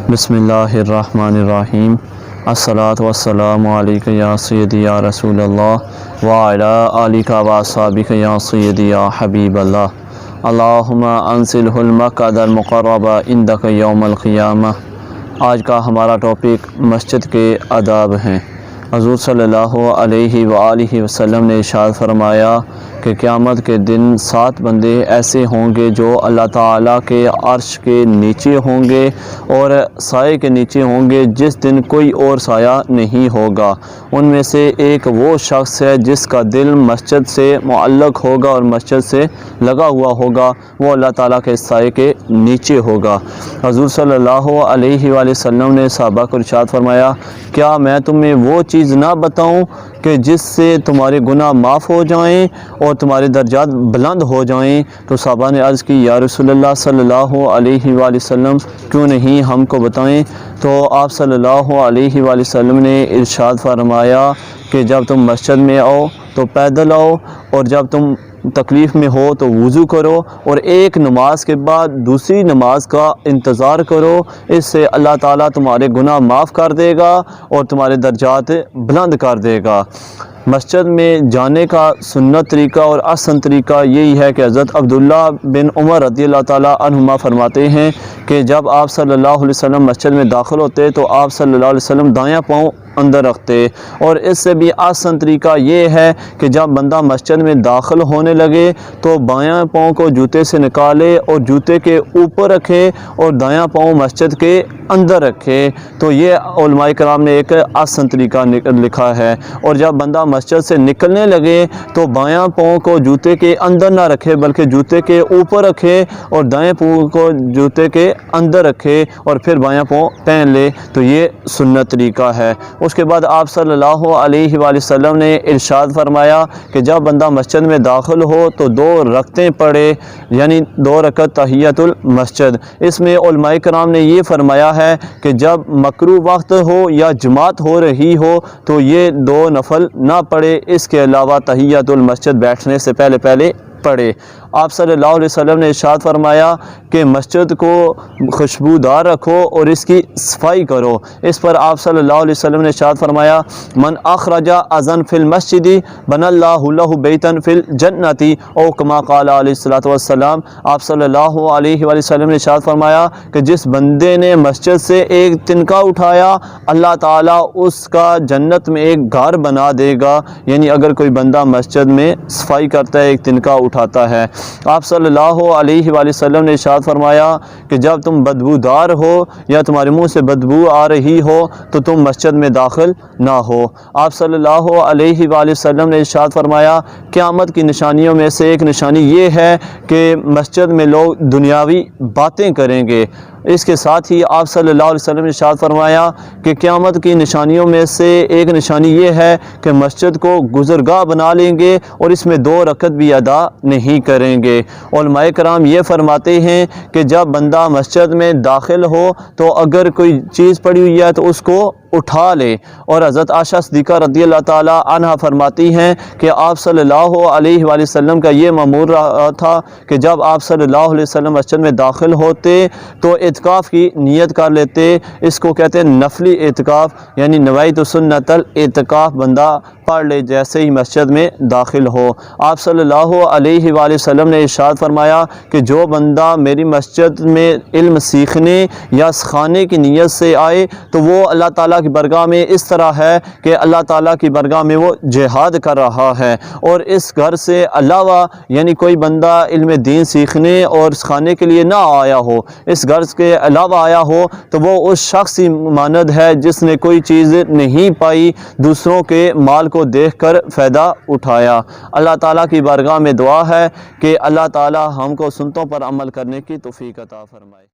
بسم اللہ الرحمن الرحیم۔ الصلاۃ والسلام علیک یا سیدی یا رسول اللہ وعلی آلک و اصحابک یا سیدی یا حبیب اللہ۔ اللہم انزل المقعد المقرب عندک یوم القیامہ۔ آج کا ہمارا ٹاپک مسجد کے آداب ہیں۔ حضور صلی اللہ علیہ وآلہ وسلم نے ارشاد فرمایا کہ قیامت کے دن 7 بندے ایسے ہوں گے جو اللہ تعالیٰ کے عرش کے نیچے ہوں گے اور سائے کے نیچے ہوں گے جس دن کوئی اور سایہ نہیں ہوگا۔ ان میں سے ایک وہ شخص ہے جس کا دل مسجد سے معلق ہوگا اور مسجد سے لگا ہوا ہوگا، وہ اللہ تعالیٰ کے سائے کے نیچے ہوگا۔ حضور صلی اللہ علیہ وآلہ وسلم نے صحابہ کو ارشاد فرمایا، کیا میں تمہیں وہ چیز نہ بتاؤں کہ جس سے تمہارے گناہ معاف ہو جائیں اور تمہارے درجات بلند ہو جائیں؟ تو صحابہ نے عرض کی، یا رسول اللہ صلی اللہ علیہ وآلہ وسلم کیوں نہیں، ہم کو بتائیں۔ تو آپ صلی اللہ علیہ وآلہ وسلم نے ارشاد فرمایا کہ جب تم مسجد میں آؤ تو پیدل آؤ، اور جب تم تکلیف میں ہو تو وضو کرو، اور ایک نماز کے بعد دوسری نماز کا انتظار کرو، اس سے اللہ تعالیٰ تمہارے گناہ معاف کر دے گا اور تمہارے درجات بلند کر دے گا۔ مسجد میں جانے کا سنت طریقہ اور احسن طریقہ یہی ہے کہ حضرت عبداللہ بن عمر رضی اللہ تعالیٰ عنہما فرماتے ہیں کہ جب آپ صلی اللہ علیہ وسلم مسجد میں داخل ہوتے تو آپ صلی اللہ علیہ وسلم دایاں پاؤں اندر رکھتے، اور اس سے بھی آسان طریقہ یہ ہے کہ جب بندہ مسجد میں داخل ہونے لگے تو بایاں پاؤں کو جوتے سے نکالے اور جوتے کے اوپر رکھے اور دایاں پاؤں مسجد کے اندر رکھے۔ تو یہ علماء کرام نے ایک آسان طریقہ لکھا ہے۔ اور جب بندہ مسجد سے نکلنے لگے تو بایاں پاؤں کو جوتے کے اندر نہ رکھے بلکہ جوتے کے اوپر رکھے اور دائیں پاؤں کو جوتے کے اندر رکھے اور پھر بایاں پاؤں پہن لے، تو یہ سنت طریقہ ہے۔ اس کے بعد آپ صلی اللہ علیہ وآلہ وسلم نے ارشاد فرمایا کہ جب بندہ مسجد میں داخل ہو تو 2 رکعتیں پڑھے، یعنی 2 رکعت تحیۃ المسجد۔ اس میں علماء کرام نے یہ فرمایا ہے کہ جب مکروہ وقت ہو یا جماعت ہو رہی ہو تو یہ 2 نفل نہ پڑھے، اس کے علاوہ تحیۃ المسجد بیٹھنے سے پہلے پڑھے۔ آپ صلی اللہ علیہ وسلم نے ارشاد فرمایا کہ مسجد کو خوشبودار رکھو اور اس کی صفائی کرو۔ اس پر آپ صلی اللہ علیہ وسلم نے ارشاد فرمایا، من اخرج اذن فی المسجد بنى اللہ لہ بیتا فی الجنۃ، او کما قال علیہ الصلوۃ والسلام۔ آپ صلی اللہ علیہ وآلہ وسلم نے ارشاد فرمایا کہ جس بندے نے مسجد سے ایک تنکا اٹھایا، اللہ تعالیٰ اس کا جنت میں ایک گھر بنا دے گا۔ یعنی اگر کوئی بندہ مسجد میں صفائی کرتا ہے، ایک تنکا اٹھاتا ہے۔ آپ صلی اللہ علیہ وآلہ وسلم نے ارشاد فرمایا کہ جب تم بدبودار ہو یا تمہارے منہ سے بدبو آ رہی ہو تو تم مسجد میں داخل نہ ہو۔ آپ صلی اللہ علیہ وآلہ وسلم نے ارشاد فرمایا، قیامت کی نشانیوں میں سے ایک نشانی یہ ہے کہ مسجد میں لوگ دنیاوی باتیں کریں گے۔ اس کے ساتھ ہی آپ صلی اللہ علیہ وسلم نے ارشاد فرمایا کہ قیامت کی نشانیوں میں سے ایک نشانی یہ ہے کہ مسجد کو گزرگاہ بنا لیں گے اور اس میں 2 رکعت بھی ادا نہیں کریں گے۔ علماء کرام یہ فرماتے ہیں کہ جب بندہ مسجد میں داخل ہو تو اگر کوئی چیز پڑی ہوئی ہے تو اس کو اٹھا لے، اور حضرت عائشہ صدیقہ رضی اللہ تعالیٰ عنہا فرماتی ہیں کہ آپ صلی اللہ علیہ وآلہ وسلم کا یہ معمول رہا تھا کہ جب آپ صلی اللہ علیہ وسلم مسجد میں داخل ہوتے تو اعتکاف کی نیت کر لیتے۔ اس کو کہتے ہیں نفلی اعتکاف، یعنی نویت سنت الاعتکاف بندہ پڑھ لے جیسے ہی مسجد میں داخل ہو۔ آپ صلی اللہ علیہ وآلہ وسلم نے ارشاد فرمایا کہ جو بندہ میری مسجد میں علم سیکھنے یا سکھانے کی نیت سے آئے تو وہ اللہ تعالیٰ کی بارگاہ میں اس طرح ہے کہ اللہ تعالیٰ کی بارگاہ میں وہ جہاد کر رہا ہے۔ اور اس گھر سے علاوہ یعنی کوئی بندہ علم دین سیکھنے اور سکھانے کے لیے نہ آیا ہو، اس گھر کے علاوہ آیا ہو تو وہ اس شخص کی مانند ہے جس نے کوئی چیز نہیں پائی، دوسروں کے مال کو دیکھ کر فائدہ اٹھایا۔ اللہ تعالیٰ کی بارگاہ میں دعا ہے کہ اللہ تعالیٰ ہم کو سنتوں پر عمل کرنے کی توفیق عطا فرمائے۔